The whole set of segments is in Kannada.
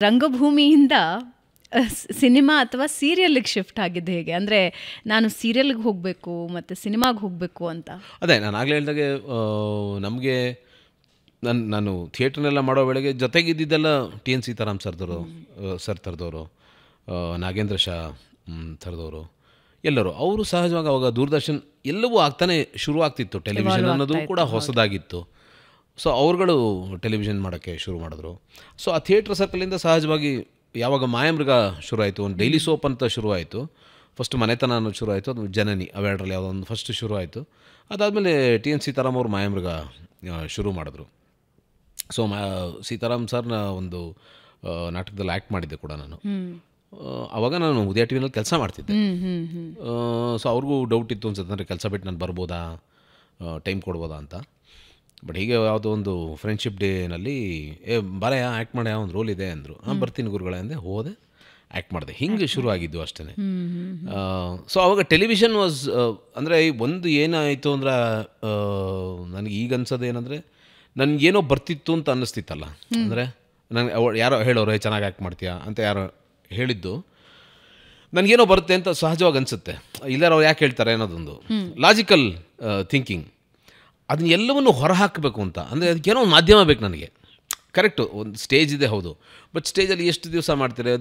ರಂಗಭೂಮಿಯಿಂದ ಸಿನಿಮಾ ಅಥವಾ ಸೀರಿಯಲ್ಗೆ ಶಿಫ್ಟ್ ಆಗಿದ್ದು ಹೇಗೆ? ಅಂದರೆ ನಾನು ಸೀರಿಯಲ್ಗೆ ಹೋಗಬೇಕು ಮತ್ತು ಸಿನಿಮಾಗೆ ಹೋಗಬೇಕು ಅಂತ. ಅದೇ ನಾನು ಆಗಲೇ ಹೇಳಿದಾಗೆ ನಮಗೆ ನಾನು ಥಿಯೇಟ್ರನ್ನೆಲ್ಲ ಮಾಡೋ ವೇಳೆಗೆ ಜೊತೆಗಿದ್ದಿದ್ದೆಲ್ಲ TN ಸೀತಾರಾಮ್ ಸರ್ ಥರದವರು, ನಾಗೇಂದ್ರ ಶಾ ಥರದವರು ಎಲ್ಲರೂ. ಅವರು ಸಹಜವಾಗಿ ಅವಾಗ ದೂರದರ್ಶನ್ ಎಲ್ಲವೂ ಆಗ್ತಾನೆ ಶುರು ಆಗ್ತಿತ್ತು. ಟೆಲಿವಿಷನ್ ಅನ್ನೋದು ಕೂಡ ಹೊಸದಾಗಿತ್ತು. ಸೊ ಅವ್ರುಗಳು ಟೆಲಿವಿಷನ್ ಮಾಡೋಕ್ಕೆ ಶುರು ಮಾಡಿದ್ರು. ಸೊ ಆ ಥಿಯೇಟ್ರ್ ಸರ್ಕಲಿಂದ ಸಹಜವಾಗಿ ಯಾವಾಗ ಮಾಯಾಮೃಗ ಶುರು ಆಯಿತು, ಒಂದು ಡೈಲಿ ಸೋಪ್ ಅಂತ ಶುರು ಆಯಿತು. ಫಸ್ಟ್ ಮನೆತನ ಅನ್ನೋದು ಶುರು ಆಯಿತು, ಅದು ಜನನಿ ಅವೆರಡರಲ್ಲಿ ಯಾವುದೋ ಒಂದು ಫಸ್ಟ್ ಶುರು ಆಯಿತು. ಅದಾದಮೇಲೆ TN ಸೀತಾರಾಮ್ ಅವರು ಮಾಯಾಮೃಗ ಶುರು ಮಾಡಿದ್ರು. ಸೊ ಸೀತಾರಾಮ್ ಸರ್ನ ಒಂದು ನಾಟಕದಲ್ಲಿ ಆ್ಯಕ್ಟ್ ಮಾಡಿದ್ದೆ ಕೂಡ ನಾನು. ಆವಾಗ ನಾನು ಉದಯ ಟಿ ವಿನಲ್ಲಿ ಕೆಲಸ ಮಾಡ್ತಿದ್ದೆ. ಸೊ ಅವ್ರಿಗೂ ಡೌಟ್ ಇತ್ತು ಅನ್ಸುತ್ತೆ, ಅಂದರೆ ಕೆಲಸ ಬಿಟ್ಟು ನಾನು ಬರ್ಬೋದಾ, ಟೈಮ್ ಕೊಡ್ಬೋದಾ ಅಂತ. ಬಟ್ ಹೀಗೆ ಯಾವುದೋ ಒಂದು ಫ್ರೆಂಡ್ಶಿಪ್ ಡೇನಲ್ಲಿ ಬಾರಯ್ಯ ಆ್ಯಕ್ಟ್ ಮಾಡಿ ಒಂದು ರೋಲ್ ಇದೆ ಅಂದರು. ಬರ್ತೀನಿ ಗುರುಗಳೇ ಅಂದೆ, ಹೋದೆ, ಆ್ಯಕ್ಟ್ ಮಾಡಿದೆ. ಹಿಂಗೆ ಶುರು ಆಗಿದ್ದು ಅಷ್ಟೇ. ಸೊ ಆವಾಗ ಟೆಲಿವಿಷನ್ ವಾಸ್ ಅಂದರೆ ಒಂದು ಏನಾಯಿತು ಅಂದರೆ ನನಗೆ ಈಗ ಅನ್ಸೋದು ಏನಂದರೆ ನನಗೇನೋ ಬರ್ತಿತ್ತು ಅಂತ ಅನ್ನಿಸ್ತಿತ್ತಲ್ಲ. ಅಂದರೆ ನನಗೆ ಯಾರೋ ಹೇಳೋರು ಚೆನ್ನಾಗಿ ಆ್ಯಕ್ಟ್ ಮಾಡ್ತೀಯಾ ಅಂತ ಯಾರೋ ಹೇಳಿದ್ದು ನನಗೇನೋ ಬರುತ್ತೆ ಅಂತ ಸಹಜವಾಗಿ ಅನಿಸುತ್ತೆ. ಇಲ್ಲಾರ ಅವ್ರು ಯಾಕೆ ಹೇಳ್ತಾರೆ ಅನ್ನೋದೊಂದು ಲಾಜಿಕಲ್ ಥಿಂಕಿಂಗ್. ಅದನ್ನ ಎಲ್ಲವನ್ನು ಹೊರಹಾಕಬೇಕು ಅಂತ, ಅಂದರೆ ಅದಕ್ಕೇನೋ ಒಂದು ಮಾಧ್ಯಮ ಬೇಕು ನನಗೆ. ಕರೆಕ್ಟು, ಒಂದು ಸ್ಟೇಜ್ ಇದೆ ಹೌದು, ಬಟ್ ಸ್ಟೇಜಲ್ಲಿ ಎಷ್ಟು ದಿವಸ ಮಾಡ್ತೀರಿ?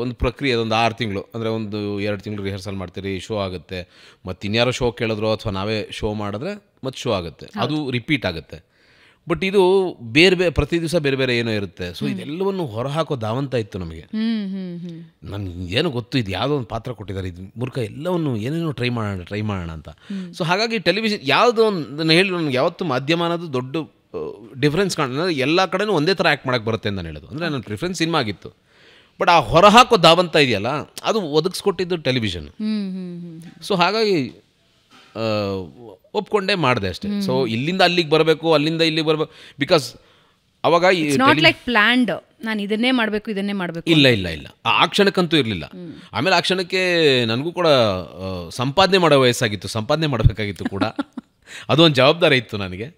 ಒಂದು ಪ್ರಕ್ರಿಯೆ, ಅದೊಂದು 6 ತಿಂಗಳು, ಅಂದರೆ ಒಂದು 2 ತಿಂಗಳು ರಿಹರ್ಸಲ್ ಮಾಡ್ತೀರಿ, ಶೋ ಆಗುತ್ತೆ. ಮತ್ತು ಇನ್ಯಾರೋ ಶೋ ಕೇಳಿದ್ರು ಅಥವಾ ನಾವೇ ಶೋ ಮಾಡಿದ್ರೆ ಮತ್ತು ಶೋ ಆಗುತ್ತೆ, ಅದು ರಿಪೀಟ್ ಆಗುತ್ತೆ. ಬಟ್ ಇದು ಬೇರೆ ಪ್ರತಿ ದಿವಸ ಬೇರೆ ಬೇರೆ ಏನೋ ಇರುತ್ತೆ. ಸೊ ಇದೆಲ್ಲವನ್ನು ಹೊರಹಾಕೋ ಧಾವಂತ ಇತ್ತು ನಮಗೆ. ನನಗೆ ಏನೋ ಗೊತ್ತು, ಇದು ಯಾವುದೋ ಒಂದು ಪಾತ್ರ ಕೊಟ್ಟಿದ್ದಾರೆ, ಇದು ಮೂರ್ಖ ಎಲ್ಲವನ್ನು ಏನೇನೋ ಟ್ರೈ ಮಾಡೋಣ ಅಂತ. ಸೊ ಹಾಗಾಗಿ ಟೆಲಿವಿಷನ್ ಯಾವುದೋ ಒಂದು ಹೇಳಿ ನನಗೆ ಯಾವತ್ತು ಮಾಧ್ಯಮ ಅನ್ನೋದು ದೊಡ್ಡ ಡಿಫ್ರೆನ್ಸ್ ಕಾಣ. ಎಲ್ಲ ಕಡೆನೂ ಒಂದೇ ಥರ ಆ್ಯಕ್ಟ್ ಮಾಡೋಕ್ಕೆ ಬರುತ್ತೆ ಅಂತ ನಾನು ಹೇಳೋದು. ಅಂದರೆ ನನ್ನ ಪ್ರಿಫರೆನ್ಸ್ ಸಿನಿಮಾ ಆಗಿತ್ತು. ಬಟ್ ಆ ಹೊರಹಾಕೋ ಧಾವಂತ ಇದೆಯಲ್ಲ, ಅದು ಒದಗಿಸ್ಕೊಟ್ಟಿದ್ದು ಟೆಲಿವಿಷನ್. ಸೊ ಹಾಗಾಗಿ ಒಪ್ಕೊಂಡೇ ಮಾಡಿದೆ ಅಷ್ಟೇ. ಸೊ ಇಲ್ಲಿಂದ ಅಲ್ಲಿಗೆ ಬರಬೇಕು, ಅಲ್ಲಿಂದ ಇಲ್ಲಿಗೆ ಬರಬೇಕು, ಬಿಕಾಸ್ ಅವಾಗ ಪ್ಲಾನ್ಡ್ ನಾನು ಇದನ್ನೇ ಮಾಡಬೇಕು ಇಲ್ಲ ಆ ಕ್ಷಣಕ್ಕಂತೂ ಇರಲಿಲ್ಲ. ಆಮೇಲೆ ಆ ಕ್ಷಣಕ್ಕೆ ನನಗೂ ಕೂಡ ಸಂಪಾದನೆ ಮಾಡೋ ವಯಸ್ಸಾಗಿತ್ತು, ಸಂಪಾದನೆ ಮಾಡಬೇಕಾಗಿತ್ತು ಕೂಡ. ಅದೊಂದು ಜವಾಬ್ದಾರಿ ಇತ್ತು ನನಗೆ.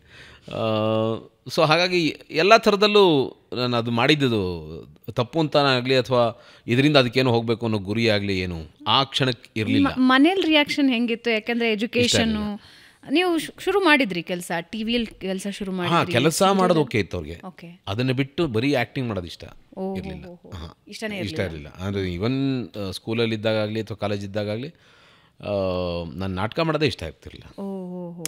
ಸೊ ಹಾಗಾಗಿ ಎಲ್ಲ ಥರದಲ್ಲೂ ನಾನು ಅದು ಮಾಡಿದ್ದು ತಪ್ಪು ಅಂತಾಗಲಿ ಅಥವಾ ಇದರಿಂದ ಅದಕ್ಕೇನು ಹೋಗಬೇಕು ಅನ್ನೋ ಗುರಿ ಆಗಲಿ ಏನು ಆ ಕ್ಷಣಕ್ಕೆ ಇರಲಿಲ್ಲ. ಮನೇಲಿ ರಿಯಾಕ್ಷನ್ ಹೆಂಗಿತ್ತು? ಯಾಕಂದರೆ ಎಜುಕೇಷನ್ನು ನೀವು ಶುರು ಮಾಡಿದ್ರಿ, ಕೆಲಸ ಟಿವಿಯಲ್ಲಿ ಕೆಲಸ ಶುರು ಮಾಡಿ. ಹಾಂ, ಕೆಲಸ ಮಾಡೋದು ಓಕೆ ಇತ್ತು ಅವ್ರಿಗೆ. ಅದನ್ನು ಬಿಟ್ಟು ಬರೀ ಆ್ಯಕ್ಟಿಂಗ್ ಮಾಡೋದು ಇಷ್ಟ ಇರಲಿಲ್ಲ. ಇಷ್ಟ ಇರಲಿಲ್ಲ. ಅಂದರೆ ಈವನ್ ಸ್ಕೂಲಲ್ಲಿದ್ದಾಗಲಿ ಅಥವಾ ಕಾಲೇಜ್ ಇದ್ದಾಗಲಿ ನಾನು ನಾಟಕ ಮಾಡೋದೇ ಇಷ್ಟ ಆಗ್ತಿರಲಿಲ್ಲ.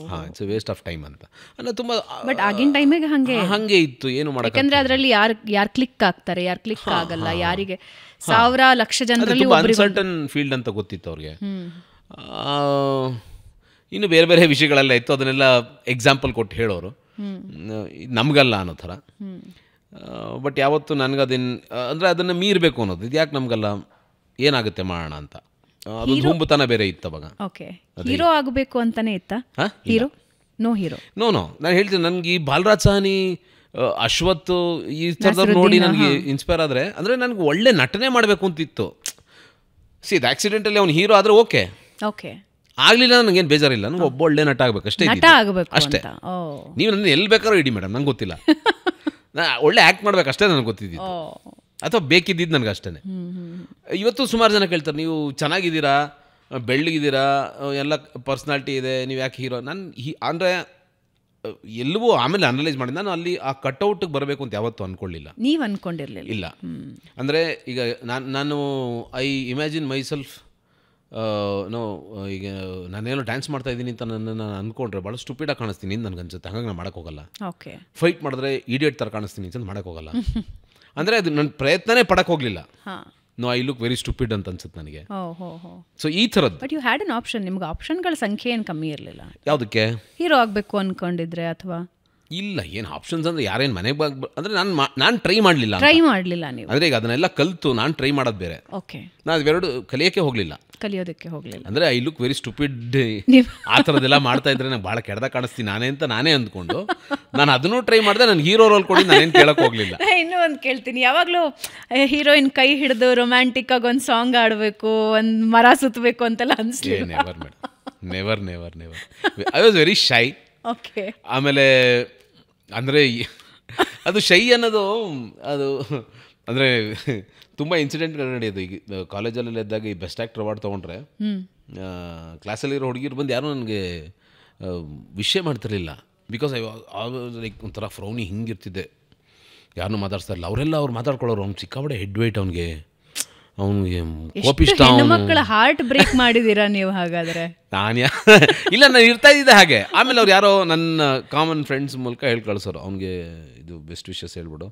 ಹಾಂ, ಇಟ್ಸ್ ವೇಸ್ಟ್ ಆಫ್ ಟೈಮ್ ಅಂತ ಅನ್ನೋ ತುಂಬ. ಬಟ್ ಆಗಿನ ಟೈಮಿಗೆ ಹಾಗೆ ಇತ್ತು, ಏನು ಮಾಡೋಕ್ಕೆ. ಯಾಕಂದರೆ ಅದರಲ್ಲಿ ಯಾರು ಕ್ಲಿಕ್ ಆಗ್ತಾರೆ, ಯಾರು ಕ್ಲಿಕ್ ಆಗಲ್ಲ, ಯಾರಿಗೆ ಸಾವಿರ ಲಕ್ಷ ಜನರಲ್ಲಿ ಅನ್ಸರ್ಟನ್ ಫೀಲ್ಡ್ ಅಂತ ಗೊತ್ತಿತ್ತು ಅವ್ರಿಗೆ. ಇನ್ನು ಬೇರೆ ಬೇರೆ ವಿಷಯಗಳೆಲ್ಲ ಇತ್ತು, ಅದನ್ನೆಲ್ಲ ಎಕ್ಸಾಂಪಲ್ ಕೊಟ್ಟು ಹೇಳೋರು, ನಮಗಲ್ಲ ಅನ್ನೋ ಥರ. ಬಟ್ ಯಾವತ್ತು ನನಗದೇನು ಅಂದರೆ ಅದನ್ನು ಮೀರಬೇಕು ಅನ್ನೋದು, ಇದು ಯಾಕೆ ನಮಗಲ್ಲ, ಏನಾಗುತ್ತೆ ಮಾಡೋಣ ಅಂತ. ಅದೊಂದು ಹುಂಬುತನ ಬೇರೆ ಇತ್ತು ಅವಾಗ. ಓಕೆ, ಹೀರೋ ಆಗಬೇಕು ಅಂತಾನೆ ಇತ್ತಾ? ಹೀರೋ ನೋ ನಾನು ಹೇಳ್ತೀನಿ, ನನಗೆ ಈ ಬಾಲರಾಜ್ ಸಾಹನಿ, ಅಶ್ವತ್ ಈ ಥರದವ್ರು ನೋಡಿ ನನಗೆ ಇನ್ಸ್ಪೈರ್ ಆದರೆ, ಅಂದರೆ ನನಗೆ ಒಳ್ಳೆ ನಟನೆ ಮಾಡಬೇಕು ಅಂತಿತ್ತು. ಇದು ಆಕ್ಸಿಡೆಂಟಲ್ಲಿ ಅವ್ನು ಹೀರೋ ಆದರೆ ಓಕೆ, ಆಗಲಿಲ್ಲ ನನಗೇನು ಬೇಜಾರಿಲ್ಲ. ನನಗೆ ಒಬ್ಬ ಒಳ್ಳೆ ನಟ ಆಗಬೇಕು ಅಷ್ಟೇ. ಅಷ್ಟೇ. ನೀವು ನನ್ನ ಎಲ್ಲಿ ಬೇಕಾದ್ರೂ ಇಡಿ ಮೇಡಮ್, ನಂಗೆ ಗೊತ್ತಿಲ್ಲ, ಒಳ್ಳೆ ಆ್ಯಕ್ಟ್ ಮಾಡ್ಬೇಕು ಅಷ್ಟೇ ನನಗೆ ಗೊತ್ತಿದ್ದಿತ್ತು, ಅಥವಾ ಬೇಕಿದ್ದಿದ್ದು ನನಗೆ ಅಷ್ಟೇ. ಇವತ್ತು ಸುಮಾರು ಜನ ಕೇಳ್ತಾರೆ, ನೀವು ಚೆನ್ನಾಗಿದ್ದೀರಾ, ಬೆಳ್ಳಗಿದ್ದೀರಾ, ಎಲ್ಲ ಪರ್ಸ್ನಾಲಿಟಿ ಇದೆ, ನೀವು ಯಾಕೆ ಹೀರೋ? ನಾನು ಅಂದರೆ ಎಲ್ಲವೂ ಆಮೇಲೆ ಅನಲೈಸ್ ಮಾಡಿ, ನಾನು ಅಲ್ಲಿ ಆ ಕಟ್ಔಟಿಗೆ ಬರಬೇಕು ಅಂತ ಯಾವತ್ತೂ ಅಂದ್ಕೊಳ್ಳಿಲ್ಲ. ನೀವು ಅಂದ್ಕೊಂಡಿರಲಿಲ್ಲ? ಇಲ್ಲ. ಅಂದರೆ ಈಗ ನಾನು ಐ ಇಮ್ಯಾಜಿನ್ ಮೈಸೆಲ್ಫ್ ಈಗ ನಾನೇನೋ ಡ್ಯಾನ್ಸ್ ಮಾಡ್ತಾ ಇದ್ದೀನಿ ಅಂತ ನಾನು ಅಂದ್ಕೊಂಡ್ರೆ ಭಾಳ ಸ್ಟುಪಿಡಾಗಿ ಕಾಣಿಸ್ತೀನಿ ಅಂತ ನನಗೆ ಅನ್ಸುತ್ತೆ. ಹಾಗಾಗಿ ನಾನು ಮಾಡೋಕ್ಕೋಗಲ್ಲ. ಫೈಟ್ ಮಾಡಿದ್ರೆ ಇಡಿಯಟ್ ಥರ ಕಾಣಿಸ್ತೀನಿ ಅಂತ ಮಾಡೋಕ್ಕೋಗಲ್ಲ. ಅಂದರೆ ಅದು ನನ್ನ ಪ್ರಯತ್ನನೇ ಪಡಕ್ಕೆ ಹೋಗಲಿಲ್ಲ. No, I look very stupid ಅಂತ ಅನ್ಸುತ್ತೆ ನನಗೆ. ಸೊ ಈ ಥರದ್ದು. But you had an option, ನಿಮ್ಗೆ ಆಪ್ಷನ್ಗಳ ಸಂಖ್ಯೆ ಏನು ಕಮ್ಮಿ ಇರಲಿಲ್ಲ. ಯಾವುದಕ್ಕೆ? ಹೀರೋ ಆಗಬೇಕು ಅಂದ್ಕೊಂಡಿದ್ರೆ ಅಥವಾ? ಇಲ್ಲ, ಏನು ಆಪ್ಷನ್ಸ್ ಅಂದರೆ ಯಾರೇನು ಮನೆಗೆ ಅಂದರೆ ನಾನು ಟ್ರೈ ಮಾಡಲಿಲ್ಲ ನೀವು. ಅಂದರೆ ಈಗ ಅದನ್ನೆಲ್ಲ ಕಲಿತು ನಾನು ಟ್ರೈ ಮಾಡೋದು ಬೇರೆ. ಓಕೆ, ನಾನು ಅವೆರಡು ಕಲಿಯೋದಕ್ಕೆ ಹೋಗಲಿಲ್ಲ. ಅಂದರೆ ಐ ಲುಕ್ ವೆರಿ ಸ್ಟುಪಿಡ್ ಆ ಥರದ್ದೆಲ್ಲ ಮಾಡ್ತಾ ಇದ್ರೆ ನಾನು ಭಾಳ ಕೆಡ್ದಾಗ ಕಾಣಿಸ್ತೀನಿ ನಾನೇ ಅಂದ್ಕೊಂಡು ನಾನು ಅದನ್ನು ಟ್ರೈ ಮಾಡಿದೆ. ನಾನು ಹೀರೋ ರೋಲ್ ಕೊಡಿ ನಾನೇನು ಕೇಳಕ್ಕೆ ಹೋಗಲಿಲ್ಲ. ಇನ್ನೂ ಒಂದು ಕೇಳ್ತೀನಿ, ಯಾವಾಗಲೂ ಹೀರೋಯಿನ್ ಕೈ ಹಿಡಿದು ರೊಮ್ಯಾಂಟಿಕ್ ಆಗಿ ಒಂದು ಸಾಂಗ್ ಆಡಬೇಕು, ಒಂದು ಮರ ಸುತ್ತಬೇಕು ಅಂತೆಲ್ಲ ಅನಿಸ್ಲಿ? Never madam, never. I was very shy. Okay. ಆಮೇಲೆ ಅಂದರೆ ಅದು ಶೈ ಅನ್ನೋದು ಅದು ಅಂದರೆ ತುಂಬ ಇನ್ಸಿಡೆಂಟ್ಗಳು ನಡೆಯೋದು. ಈಗ ಕಾಲೇಜಲ್ಲಿ ಇದ್ದಾಗ ಈ ಬೆಸ್ಟ್ ಆ್ಯಕ್ಟರ್ ಅವಾರ್ಡ್ ತೊಗೊಂಡ್ರೆ ಕ್ಲಾಸಲ್ಲಿರೋ ಹುಡುಗಿರು ಬಂದು ಯಾರೂ ನನಗೆ ವಿಷಯ ಮಾಡ್ತಿರಲಿಲ್ಲ. ಬಿಕಾಸ್ ಲೈಕ್ ಒಂಥರ ಫ್ರೌನಿ ಹಿಂಗಿರ್ತಿದ್ದೆ, ಯಾರನ್ನೂ ಮಾತಾಡ್ತಾ ಇಲ್ಲ. ಅವರೆಲ್ಲ ಅವ್ರು ಮಾತಾಡ್ಕೊಳ್ಳೋರು. ಅವ್ನು ಸಿಕ್ಕಾಬಡೆ ಹೆಡ್ ವೇಟ್, ಅವನಿಗೆ ಕೋಪಿಷ್ಟ. ಮಕ್ಕಳ ಹಾರ್ಟ್ ಬ್ರೇಕ್ ಮಾಡಿದ್ದೀರಾ ನೀವು ಹಾಗಾದರೆ? ಇಲ್ಲ, ನಾನು ಇರ್ತಾ ಇದ್ದೆ ಹಾಗೆ. ಆಮೇಲೆ ಅವ್ರು ಯಾರೋ ನನ್ನ ಕಾಮನ್ ಫ್ರೆಂಡ್ಸ್ ಮೂಲಕ ಹೇಳಿ ಕಳಿಸೋರು, ಅವ್ನಿಗೆ ಇದು ಬೆಸ್ಟ್ ವಿಷಸ್ ಹೇಳ್ಬಿಡು,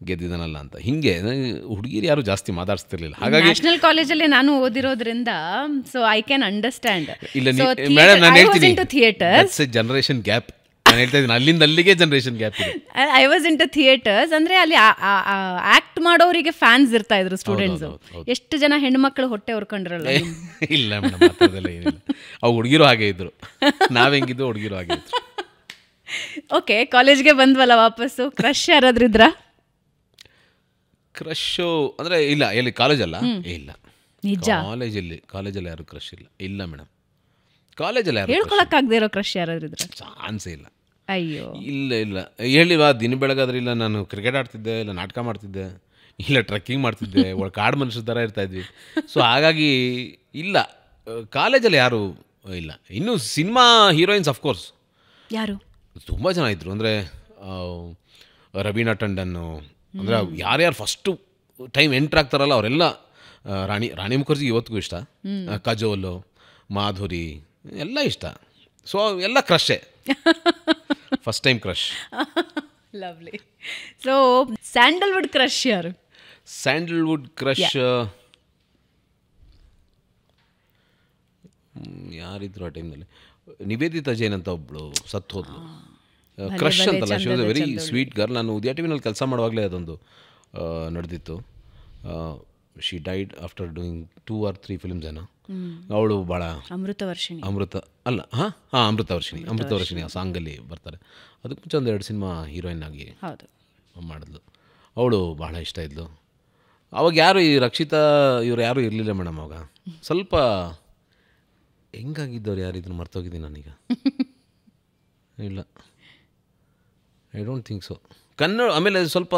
ಗೆದ್ದಿದ್ದಾನಲ್ಲ ಅಂತ. ಹಿಂಗೆ ಹುಡುಗಿರು ಯಾರು ಜಾಸ್ತಿ ಮಾತಾಡ್ಸ್ತಿರ್ಲಿಲ್ಲ. ಹಾಗಾಗಿ ನ್ಯಾಷನಲ್ ಕಾಲೇಜಲ್ಲಿ ನಾನು ಓದಿರೋದ್ರಿಂದ ಸೊ ಐ ಕ್ಯಾನ್ ಅಂಡರ್ಸ್ಟ್ಯಾಂಡ್. ಇಲ್ಲ ಮೇಡಮ್, ನಾನು ಹೇಳ್ತೀನಿ ಜನರೇಷನ್ ಗ್ಯಾಪ್. ನಾನು ಹೇಳ್ತಾ ಇದ್ದೀನಿ, ಅಲ್ಲಿಂದ ಅಲ್ಲಿಗೆ ಜನರೇಷನ್ ಗ್ಯಾಪ್ ಇದೆ. I was into theatres. ಅಂದರೆ ಅಲ್ಲಿ ಆ್ಯಕ್ಟ್ ಮಾಡೋರಿಗೆ ಫ್ಯಾನ್ಸ್ ಇರ್ತಾ ಇದ್ರು, ಸ್ಟೂಡೆಂಟ್ಸು. ಎಷ್ಟು ಜನ ಹೆಣ್ಮಕ್ಳು ಹೊಟ್ಟೆ ಹೊರ್ಕೊಂಡ್ರಲ್ಲ. ಇಲ್ಲ ಮೇಡಮ್, ಮಾತಾಡೋದೆಲ್ಲ ಏನಿಲ್ಲ. ಅವು ಹುಡುಗಿರು ಹಾಗೆ ಇದ್ರು, ನಾವು ಹೆಂಗಿದ್ದು ಹುಡುಗಿರು ಹಾಗೆ ಇದ್ರು. ಓಕೆ, ಕಾಲೇಜ್ಗೆ ಬಂದ್ವಲ್ಲ ವಾಪಸ್ಸು. ಕ್ರಶ್ ಯಾರಾದ್ರಿದ್ರ? ಕ್ರಶ್ಶು ಅಂದರೆ ಇಲ್ಲ. ಎಲ್ಲಿ ಕಾಲೇಜಲ್ಲ? ಇಲ್ಲ, ನಿಜ. ಕಾಲೇಜಲ್ಲಿ ಯಾರು ಕ್ರಶ್ ಇಲ್ಲ. ಇಲ್ಲ ಮೇಡಮ್, ಕಾಲೇಜಲ್ಲಿ ಯಾರು ಹೇಳ್ಕೊಳಕ್ಕಾಗದೇ ಇರೋ ಕ್ರಶ್ ಯಾರಾದ್ರಿದ್ರ? ಚಾನ್ಸೇ ಇಲ್ಲ. ಅಯ್ಯೋ, ಇಲ್ಲ ಹೇಳಿವಾ. ದಿನ ಬೆಳಗಾದ್ರೆ ಇಲ್ಲ ನಾನು ಕ್ರಿಕೆಟ್ ಆಡ್ತಿದ್ದೆ, ಇಲ್ಲ ನಾಟಕ ಮಾಡ್ತಿದ್ದೆ, ಇಲ್ಲ ಟ್ರೆಕ್ಕಿಂಗ್ ಮಾಡ್ತಿದ್ದೆ, ಕಾಡು ಮನುಷ್ಯರ ಥರ ಇರ್ತಾಯಿದ್ವಿ. ಸೊ ಹಾಗಾಗಿ ಇಲ್ಲ, ಕಾಲೇಜಲ್ಲಿ ಯಾರು ಇಲ್ಲ. ಇನ್ನು ಸಿನಿಮಾ ಹೀರೋಯಿನ್ಸ್ ಅಫ್ಕೋರ್ಸ್ ಯಾರು ತುಂಬ ಜನ ಇದ್ದರು. ಅಂದರೆ ರವೀನಾ ಟಂಡನ್ನು, ಅಂದರೆ ಯಾರ್ಯಾರು ಫಸ್ಟು ಟೈಮ್ ಎಂಟ್ರ್ ಆಗ್ತಾರಲ್ಲ ಅವರೆಲ್ಲ. ರಾಣಿ ಮುಖರ್ಜಿ ಇವತ್ತಿಗೂ ಇಷ್ಟ, ಕಜೋಲು, ಮಾಧುರಿ ಎಲ್ಲ ಇಷ್ಟ. ಸೊ ಎಲ್ಲ ಕ್ರಶೇ, first time crush. Lovely. So Sandalwood crush ಯಾರು? ಸ್ಯಾಂಡಲ್ವುಡ್ ಕ್ರಶ್ ಯಾರಿದ್ರು ಆ ಟೈಮ್ನಲ್ಲಿ? ನಿವೇದಿತಾ ಜೈನ್ ಅಂತ ಒಬ್ಬಳು ಸತ್ತು ಹೋದ್ಲು. ಕ್ರಶ್ ಅಂತಲ್ಲ, she was A very sweet girl. ನಾನು ಉದಯ ಟಿವಿನಲ್ಲಿ ಕೆಲಸ ಮಾಡುವಾಗಲೇ ಅದೊಂದು ನಡೆದಿತ್ತು. She died after doing 2 or 3 films ಏನೋ. ಅವಳು ಭಾಳ ಅಮೃತವರ್ಷಿಣಿ ಆ ಸಾಂಗಲ್ಲಿ ಬರ್ತಾರೆ. ಅದಕ್ಕೆ ಮುಂಚೆ 1-2 ಸಿನಿಮಾ ಹೀರೋಯಿನ್ ಆಗಿ ಮಾಡಿದ್ಲು. ಅವಳು ಭಾಳ ಇಷ್ಟ ಇದ್ಲು. ಅವಾಗ ಯಾರು ಈ ರಕ್ಷಿತಾ ಇವ್ರು ಯಾರೂ ಇರಲಿಲ್ಲ ಮೇಡಮ್. ಅವಾಗ ಸ್ವಲ್ಪ ಹೆಂಗಾಗಿದ್ದವ್ರು ಯಾರಿದ್ರು ಮರ್ತೋಗಿದ್ದೀನಿ ನಾನೀಗ. ಇಲ್ಲ, I don't think so. Kannada ಆಮೇಲೆ ಸ್ವಲ್ಪ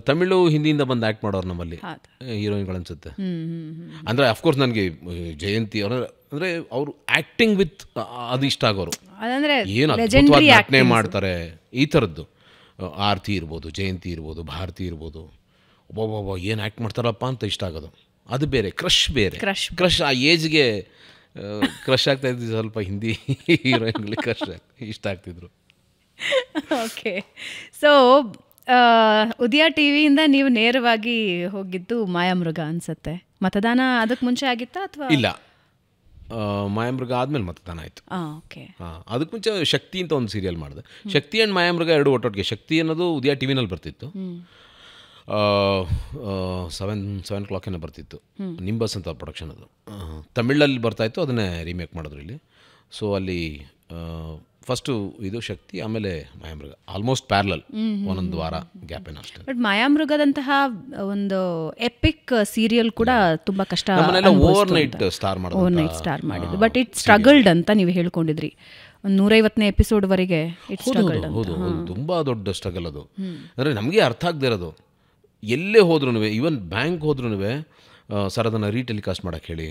ತಮಿಳು ಹಿಂದಿಯಿಂದ ಬಂದು ಆ್ಯಕ್ಟ್ ಮಾಡೋರು ನಮ್ಮಲ್ಲಿ ಹೀರೋಯಿನ್ಗಳು ಅನ್ಸುತ್ತೆ. ಅಂದರೆ ಅಫ್ಕೋರ್ಸ್ ನನಗೆ ಜಯಂತಿ ಅವರ ಅಂದರೆ ಅವರು ಆ್ಯಕ್ಟಿಂಗ್ ವಿತ್ ಅದು ಇಷ್ಟ ಆಗೋರು. ಏನು ಅದ್ಭುತವಾದ ನಟನೆ ಮಾಡ್ತಾರೆ. ಈ ಥರದ್ದು ಆರತಿ ಇರ್ಬೋದು, ಜಯಂತಿ ಇರ್ಬೋದು, ಭಾರತಿ ಇರ್ಬೋದು, ಒಬ್ಬೊಬ್ಬ ಏನು ಆ್ಯಕ್ಟ್ ಮಾಡ್ತಾರಪ್ಪ ಅಂತ ಇಷ್ಟ ಆಗೋದು. ಅದು ಬೇರೆ, ಕ್ರಶ್ ಬೇರೆ. ಕ್ರಶ್ ಆ ಏಜ್ಗೆ ಕ್ರಶ್ ಆಗ್ತಾಯಿದ್ದು ಸ್ವಲ್ಪ ಹಿಂದಿ ಹೀರೋಯಿನ್ಗಳಿಗೆ ಕ್ರಶ್ ಇಷ್ಟ ಆಗ್ತಿದ್ರು. ಓಕೆ, ಸೊ ಉದಯ ಟಿವಿಯಿಂದ ನೀವು ನೇರವಾಗಿ ಹೋಗಿದ್ದು ಮಾಯಾಮೃಗ ಅನ್ಸುತ್ತೆ. ಮತದಾನ ಅದಕ್ಕೆ ಮುಂಚೆ ಆಗಿತ್ತಾ ಅಥವಾ? ಇಲ್ಲ, ಮಾಯಾಮೃಗ ಆದಮೇಲೆ ಮತದಾನ ಆಯಿತು. ಓಕೆ. ಅದಕ್ಕೆ ಮುಂಚೆ ಶಕ್ತಿ ಅಂತ ಒಂದು ಸೀರಿಯಲ್ ಮಾಡಿದೆ. ಶಕ್ತಿ ಆ್ಯಂಡ್ ಮಾಯಾಮೃಗ ಎರಡು ಒಟ್ಟೊಟ್ಟಿಗೆ. ಶಕ್ತಿ ಅನ್ನೋದು ಉದಯ ಟಿವಿನಲ್ಲಿ ಬರ್ತಿತ್ತು, 7 o'clock ಏನೋ ಬರ್ತಿತ್ತು. ನಿಂಬಸ್ ಅಂತ ಪ್ರೊಡಕ್ಷನ್ ಅದು. ತಮಿಳಲ್ಲಿ ಬರ್ತಾಯಿತ್ತು, ಅದನ್ನೇ ರೀಮೇಕ್ ಮಾಡಿದ್ರು ಇಲ್ಲಿ. ಸೊ ಅಲ್ಲಿ ಫಸ್ಟು ಇದು ಶಕ್ತಿ, ಆಮೇಲೆ ಮಾಯಾಮೃಗ. ಆಲ್ಮೋಸ್ಟ್ ಪ್ಯಾರಲಲ್, ಒಂದೊಂದು ವಾರ ಗ್ಯಾಪ್ ಏನೋ ಅಷ್ಟೇ. ಬಟ್ ಮಾಯಾಮೃಗದಂತಹ ಒಂದು ಎಪಿಕ್ ಸೀರಿಯಲ್ ಕೂಡ ತುಂಬ ಕಷ್ಟ. ಓವರ್ ನೈಟ್ ಸ್ಟಾರ್ ಮಾಡಿದ್ದು. ಬಟ್ ಇಟ್ ಸ್ಟ್ರಗಲ್ಡ್ ಅಂತ ನೀವು ಹೇಳ್ಕೊಂಡಿದ್ರಿ. ಒಂದು 150ನೇ ಎಪಿಸೋಡ್ವರೆಗೆ ಇಟ್ ಸ್ಟ್ರಗಲ್ಡ್. ಹೌದು, ತುಂಬ ದೊಡ್ಡ ಸ್ಟ್ರಗಲ್ ಅದು. ಅಂದರೆ ನಮಗೆ ಅರ್ಥ ಆಗದೆ ಇರೋದು. ಎಲ್ಲೇ ಹೋದ್ರೂ, ಈವನ್ ಬ್ಯಾಂಕ್ ಹೋದ್ರೂ ಸರ್ ಅದನ್ನು ರೀಟೆಲಿಕಾಸ್ಟ್ ಮಾಡೋಕ್ಕೆ ಹೇಳಿ,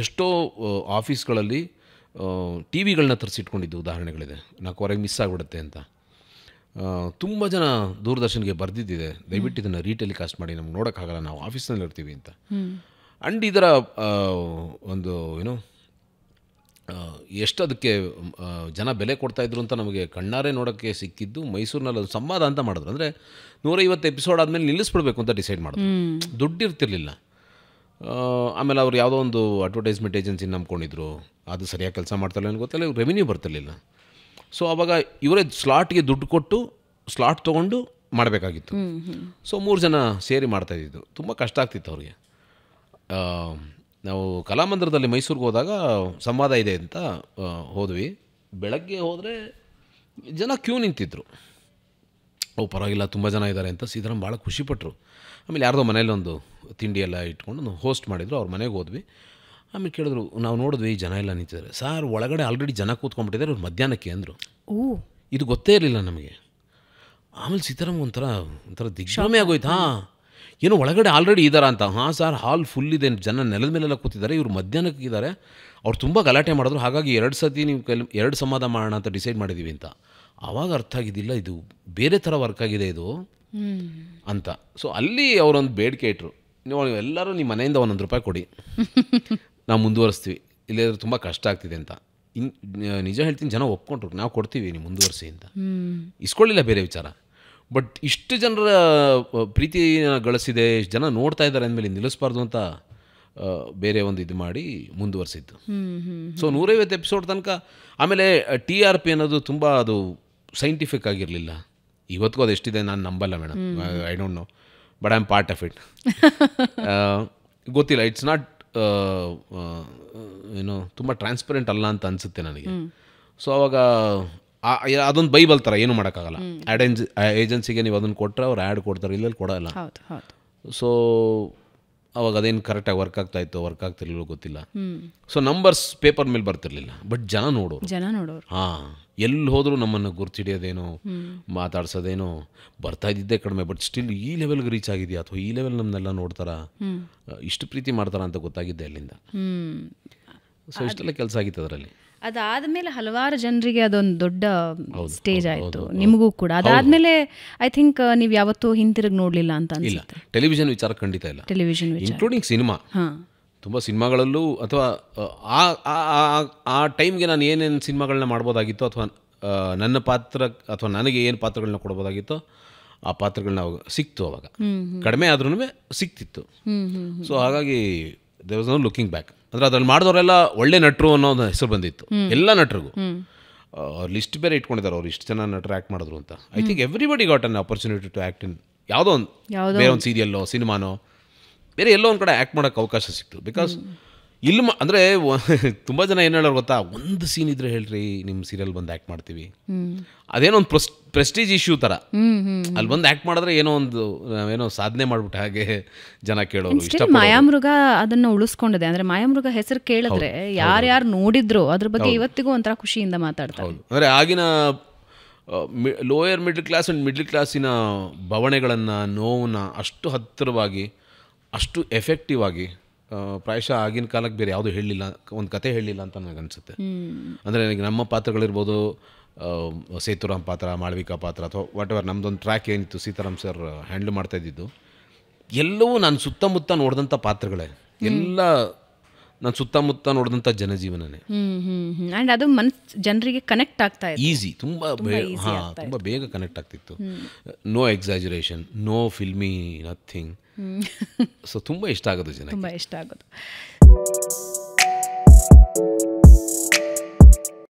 ಎಷ್ಟೋ ಆಫೀಸ್ಗಳಲ್ಲಿ ಟಿ ವಿಗಳನ್ನ ತರಿಸಿಟ್ಕೊಂಡಿದ್ದು ಉದಾಹರಣೆಗಳಿದೆ. 4 ಮಿಸ್ ಆಗಿಬಿಡುತ್ತೆ ಅಂತ. ತುಂಬ ಜನ ದೂರದರ್ಶನ್ಗೆ ಬರೆದಿದ್ದಿದೆ, ದಯವಿಟ್ಟು ಇದನ್ನು ರೀಟೆಲಿಕಾಸ್ಟ್ ಮಾಡಿ, ನಮ್ಗೆ ನೋಡೋಕ್ಕಾಗಲ್ಲ, ನಾವು ಆಫೀಸ್ನಲ್ಲಿ ಇರ್ತೀವಿ ಅಂತ. ಆ್ಯಂಡ್ ಇದರ ಒಂದು ಎಷ್ಟು ಅದಕ್ಕೆ ಜನ ಬೆಲೆ ಕೊಡ್ತಾಯಿದ್ರು ಅಂತ ನಮಗೆ ಕಣ್ಣಾರೆ ನೋಡೋಕ್ಕೆ ಸಿಕ್ಕಿದ್ದು ಮೈಸೂರಿನಲ್ಲಿ. ಅದು ಸಂವಾದ ಅಂತ ಮಾಡಿದ್ರು. ಅಂದರೆ 150 ಎಪಿಸೋಡ್ ಆದಮೇಲೆ ನಿಲ್ಲಿಸ್ಬಿಡ್ಬೇಕು ಅಂತ ಡಿಸೈಡ್ ಮಾಡಿದ್ರು. ದುಡ್ಡು ಇರ್ತಿರ್ಲಿಲ್ಲ. ಆಮೇಲೆ ಅವ್ರು ಯಾವುದೋ ಒಂದು ಅಡ್ವರ್ಟೈಸ್ಮೆಂಟ್ ಏಜೆನ್ಸಿ ನಂಬ್ಕೊಂಡಿದ್ರು. ಅದು ಸರಿಯಾಗಿ ಕೆಲಸ ಮಾಡ್ತಾಯಿಲ್ಲ ಅಂತ ಗೊತ್ತಿಲ್ಲ, ರೆವಿನ್ಯೂ ಬರ್ತಿರ್ಲಿಲ್ಲ. ಸೊ ಆವಾಗ ಇವರೇ ಸ್ಲಾಟ್ಗೆ ದುಡ್ಡು ಕೊಟ್ಟು ಸ್ಲಾಟ್ ತೊಗೊಂಡು ಮಾಡಬೇಕಾಗಿತ್ತು. ಸೊ 3 ಜನ ಸೇರಿ ಮಾಡ್ತಾಯಿದ್ದು. ತುಂಬ ಕಷ್ಟ ಆಗ್ತಿತ್ತು ಅವ್ರಿಗೆ. ನಾವು ಕಲಾಮಂದಿರದಲ್ಲಿ ಮೈಸೂರಿಗೆ ಹೋದಾಗ ಸಂವಾದ ಇದೆ ಅಂತ ಹೋದ್ವಿ. ಬೆಳಗ್ಗೆ ಹೋದರೆ ಜನ ಕ್ಯೂ ನಿಂತಿದ್ರು. ಪರವಾಗಿಲ್ಲ, ತುಂಬ ಜನ ಇದ್ದಾರೆ ಅಂತ ಸೀತಾರಾಮ್ ಭಾಳ ಖುಷಿಪಟ್ಟರು. ಆಮೇಲೆ ಯಾರ್ದೋ ಮನೇಲಿ ಒಂದು ತಿಂಡಿ ಎಲ್ಲ ಇಟ್ಕೊಂಡು ಹೋಸ್ಟ್ ಮಾಡಿದರು. ಅವ್ರ ಮನೆಗೆ ಹೋದ್ವಿ. ಆಮೇಲೆ ಕೇಳಿದ್ರು, ನಾವು ನೋಡಿದ್ವಿ ಜನ ಎಲ್ಲ ನಿಂತಿದ್ದಾರೆ. ಸಾರ್ ಒಳಗಡೆ ಆಲ್ರೆಡಿ ಜನ ಕೂತ್ಕೊಂಡ್ಬಿಟ್ಟಿದ್ದಾರೆ, ಅವ್ರು ಮಧ್ಯಾಹ್ನಕ್ಕೆ ಅಂದರು. ಇದು ಗೊತ್ತೇ ಇರಲಿಲ್ಲ ನಮಗೆ. ಆಮೇಲೆ ಸೀತಾರಾಮ್ ಒಂಥರ ದಿಗ್ಭ್ರಮೆ ಆಗೋಯ್ತು. ಹಾಂ, ಏನೋ ಒಳಗಡೆ ಆಲ್ರೆಡಿ ಇದ್ದಾರಾ ಅಂತ. ಹಾಂ ಸರ್, ಹಾಲ್ ಫುಲ್ ಇದೆ, ಜನ ನೆಲದ ಮೇಲೆಲ್ಲ ಕೂತಿದ್ದಾರೆ, ಇವರು ಮಧ್ಯಾಹ್ನಕ್ಕೆ ಇದ್ದಾರೆ, ಅವ್ರು ತುಂಬ ಗಲಾಟೆ ಮಾಡಿದ್ರು, ಹಾಗಾಗಿ 2 ಸತಿ ನೀವು 2 ಸಂವಾದ ಮಾಡೋಣ ಅಂತ ಡಿಸೈಡ್ ಮಾಡಿದ್ದೀವಿ ಅಂತ. ಆವಾಗ ಅರ್ಥ ಆಗಿದ್ದಿಲ್ಲ, ಇದು ಬೇರೆ ಥರ ವರ್ಕ್ ಆಗಿದೆ ಇದು ಅಂತ. ಸೊ ಅಲ್ಲಿ ಅವರೊಂದು ಬೇಡಿಕೆ ಇಟ್ಟರು, ನೀವು ಎಲ್ಲರೂ ನಿಮ್ಮ ಮನೆಯಿಂದ ₹1 ಕೊಡಿ, ನಾವು ಮುಂದುವರಿಸ್ತೀವಿ, ಇಲ್ಲಾಂದ್ರೆ ತುಂಬ ಕಷ್ಟ ಆಗ್ತಿದೆ ಅಂತ. ನಿಜ ಹೇಳ್ತೀನಿ, ಜನ ಒಪ್ಕೊಂಡ್ರು, ನಾವು ಕೊಡ್ತೀವಿ ನೀವು ಮುಂದುವರಿಸಿ ಅಂತ. ಇಸ್ಕೊಳ್ಳಿಲ್ಲ, ಬೇರೆ ವಿಚಾರ. ಬಟ್ ಇಷ್ಟು ಜನರ ಪ್ರೀತಿನ ಗಳಿಸಿದೆ, ಇಷ್ಟು ಜನ ನೋಡ್ತಾ ಇದ್ದಾರೆ ಅಂದಮೇಲೆ ನಿಲ್ಲಿಸಬಾರ್ದು ಅಂತ ಬೇರೆ ಒಂದು ಇದು ಮಾಡಿ ಮುಂದುವರಿಸಿದ್ದು. ಸೊ 150 ಎಪಿಸೋಡ್ ತನಕ. ಆಮೇಲೆ TRP ಅನ್ನೋದು ತುಂಬ ಅದು ಸೈಂಟಿಫಿಕ್ ಆಗಿರಲಿಲ್ಲ. ಇವತ್ತಿಗೂ ಅದು ಎಷ್ಟಿದೆ ನಾನು ನಂಬಲ್ಲ madam, I don't know, but I am part of it. ಗೊತ್ತಿಲ್ಲ, ಇಟ್ಸ್ ನಾಟ್ ಏನೋ ತುಂಬ ಟ್ರಾನ್ಸ್ಪರೆಂಟ್ ಅಲ್ಲ ಅಂತ ಅನಿಸುತ್ತೆ ನನಗೆ. ಸೊ ಅವಾಗ ಅದೊಂದು ಬೈಬಲ್ ಥರ, ಏನೂ ಮಾಡೋಕ್ಕಾಗಲ್ಲ. ಏಜೆನ್ಸಿಗೆ ನೀವು ಅದನ್ನು ಕೊಟ್ಟರೆ ಅವ್ರು ಆ್ಯಡ್ ಕೊಡ್ತಾರೆ, ಇಲ್ಲೆಲ್ಲಿ ಕೊಡೋಲ್ಲ. ಸೊ ಅವಾಗ ಅದೇನು ಕರೆಕ್ಟಾಗಿ ವರ್ಕ್ ಆಗ್ತಾಯಿತ್ತು, ವರ್ಕ್ ಆಗ್ತಿರ್ಲಿಲ್ಲ ಗೊತ್ತಿಲ್ಲ. ಸೊ ನಂಬರ್ಸ್ ಪೇಪರ್ ಮೇಲೆ ಬರ್ತಿರ್ಲಿಲ್ಲ, ಬಟ್ ಜನ ನೋಡೋರು. ಹಾಂ, ಎಲ್ಲಿ ಹೋದರೂ ನಮ್ಮನ್ನು ಗುರ್ತಿಡಿಯೋದೇನೋ, ಮಾತಾಡ್ಸೋದೇನೋ, ಬರ್ತಾ ಇದ್ದಿದ್ದೇ ಕಡಿಮೆ, ಬಟ್ ಸ್ಟಿಲ್ ಈ ಲೆವೆಲ್ಗೆ ರೀಚ್ ಆಗಿದೆಯಾ, ಅಥವಾ ಈ ಲೆವೆಲ್ ನಮ್ಮನ್ನೆಲ್ಲ ನೋಡ್ತಾರ, ಇಷ್ಟು ಪ್ರೀತಿ ಮಾಡ್ತಾರ ಅಂತ ಗೊತ್ತಾಗಿದ್ದೆ ಅಲ್ಲಿಂದ. ಸೊ ಇಷ್ಟೆಲ್ಲ ಕೆಲಸ ಆಗಿತ್ತು ಅದರಲ್ಲಿ. ಅದಾದಮೇಲೆ ಹಲವಾರು ಜನರಿಗೆ ಅದೊಂದು ದೊಡ್ಡ ಸ್ಟೇಜ್ ಆಯಿತು, ನಿಮಗೂ ಕೂಡ. ಅದಾದಮೇಲೆ ಐ ಥಿಂಕ್ ನೀವು ಯಾವತ್ತೂ ಹಿಂತಿರುಗಿ ನೋಡಲಿಲ್ಲ ಅಂತ ಅನ್ಸುತ್ತೆ. ಟೆಲಿವಿಷನ್ ವಿಚಾರ ಖಂಡಿತ ಇಲ್ಲ, ಇನ್ಕ್ಲೂಡಿಂಗ್ ಸಿನಿಮಾ. ತುಂಬ ಸಿನಿಮಾಗಳಲ್ಲೂ, ಅಥವಾ ಆ ಟೈಮ್ಗೆ ನಾನು ಏನೇನು ಸಿನಿಮಾಗಳನ್ನ ಮಾಡ್ಬೋದಾಗಿತ್ತೋ, ಅಥವಾ ನನ್ನ ಪಾತ್ರ ಅಥವಾ ನನಗೆ ಏನು ಪಾತ್ರಗಳನ್ನ ಕೊಡ್ಬೋದಾಗಿತ್ತೋ ಆ ಪಾತ್ರಗಳನ್ನ ಅವಾಗ ಸಿಕ್ತು. ಅವಾಗ ಕಡಿಮೆ ಆದ್ರೂ ಸಿಕ್ತಿತ್ತು. ಸೊ ಹಾಗಾಗಿ there was no looking back. ಅಂದರೆ ಅದ್ರಲ್ಲಿ ಮಾಡಿದವರೆಲ್ಲ ಒಳ್ಳೆ ನಟರು ಅನ್ನೋ ಹೆಸರು ಬಂದಿತ್ತು ಎಲ್ಲ ನಟರಿಗೂ. ಲಿಸ್ಟ್ ಬೇರೆ ಇಟ್ಕೊಂಡಿದ್ದಾರೆ, ಅವ್ರು ಇಷ್ಟು ಜನ ನಟರು ಆ್ಯಕ್ಟ್ ಮಾಡಿದ್ರು ಅಂತ. I think everybody got an opportunity to act in ಯಾವುದೋ ಒಂದು ಬೇರೆ ಒಂದು ಸೀರಿಯಲ್ಲೋ ಸಿನಿಮಾನೋ ಬೇರೆ ಎಲ್ಲೋ ಒಂದು ಕಡೆ ಆ್ಯಕ್ಟ್ ಮಾಡೋಕ್ಕೆ ಅವಕಾಶ ಸಿಕ್ತು. ಬಿಕಾಸ್ ಇಲ್ಲಿ ಅಂದರೆ ತುಂಬ ಜನ ಏನು ಹೇಳೋರು ಗೊತ್ತಾ, ಒಂದು ಸೀನ್ ಇದ್ರೆ ಹೇಳ್ರಿ ನಿಮ್ಮ ಸೀರಿಯಲ್ ಬಂದು ಆ್ಯಕ್ಟ್ ಮಾಡ್ತೀವಿ. ಅದೇನೋ ಒಂದು ಪ್ರೆಸ್ಟೀಜ್ ಇಶ್ಯೂ ಥರ, ಅಲ್ಲಿ ಬಂದು ಆ್ಯಕ್ಟ್ ಮಾಡಿದ್ರೆ ಏನೋ ಸಾಧನೆ ಮಾಡ್ಬಿಟ್ಟು ಹಾಗೆ ಜನ ಕೇಳೋರು. ಇಷ್ಟ ಮಾಯಾಮೃಗ ಅದನ್ನು ಉಳಿಸ್ಕೊಂಡಿದೆ. ಅಂದರೆ ಮಾಯಾಮೃಗ ಹೆಸರು ಕೇಳಿದ್ರೆ ಯಾರ್ಯಾರು ನೋಡಿದ್ರು ಅದ್ರ ಬಗ್ಗೆ ಇವತ್ತಿಗೂ ಒಂಥರ ಖುಷಿಯಿಂದ ಮಾತಾಡ್ತಾರೆ. ಹೌದು, ಅಂದರೆ ಆಗಿನ lower middle class and middle ಕ್ಲಾಸಿನ ಭಾವನೆಗಳನ್ನು, ನೋವನ್ನ ಅಷ್ಟು ಹತ್ತಿರವಾಗಿ, ಅಷ್ಟು ಎಫೆಕ್ಟಿವ್ ಆಗಿ, ಪ್ರಾಯಶಃ ಆಗಿನ ಕಾಲಕ್ಕೆ ಬೇರೆ ಯಾವುದೂ ಹೇಳಲಿಲ್ಲ, ಒಂದು ಕತೆ ಹೇಳಲಿಲ್ಲ ಅಂತ ನನಗೆ ಅನಿಸುತ್ತೆ. ಅಂದರೆ ನನಗೆ ನಮ್ಮ ಪಾತ್ರಗಳಿರ್ಬೋದು, ಸೇತುರಾಮ್ ಪಾತ್ರ, ಮಾಳವಿಕಾ ಪಾತ್ರ, ಅಥವಾ ವಾಟ್ ಎವರ್ ನಮ್ಮದೊಂದು ಟ್ರ್ಯಾಕ್ ಏನಿತ್ತು ಸೀತಾರಾಮ್ ಸರ್ ಹ್ಯಾಂಡಲ್ ಮಾಡ್ತಾಯಿದ್ದು, ಎಲ್ಲವೂ ನಾನು ಸುತ್ತಮುತ್ತ ನೋಡಿದಂಥ ಪಾತ್ರಗಳೇ, ಎಲ್ಲ ನಾನು ಸುತ್ತಮುತ್ತ ನೋಡಿದಂಥ ಜನಜೀವನನೇ. ಆ್ಯಂಡ್ ಅದು ಜನರಿಗೆ ಕನೆಕ್ಟ್ ಆಗ್ತಾ ಇದೆ, ಈಸಿ, ತುಂಬ ಬೇಗ ಕನೆಕ್ಟ್ ಆಗ್ತಿತ್ತು. No exaggeration, no filmy, nothing. So ತುಂಬ ಇಷ್ಟ ಆಗೋದು, ತುಂಬ ಇಷ್ಟ ಆಗೋದು.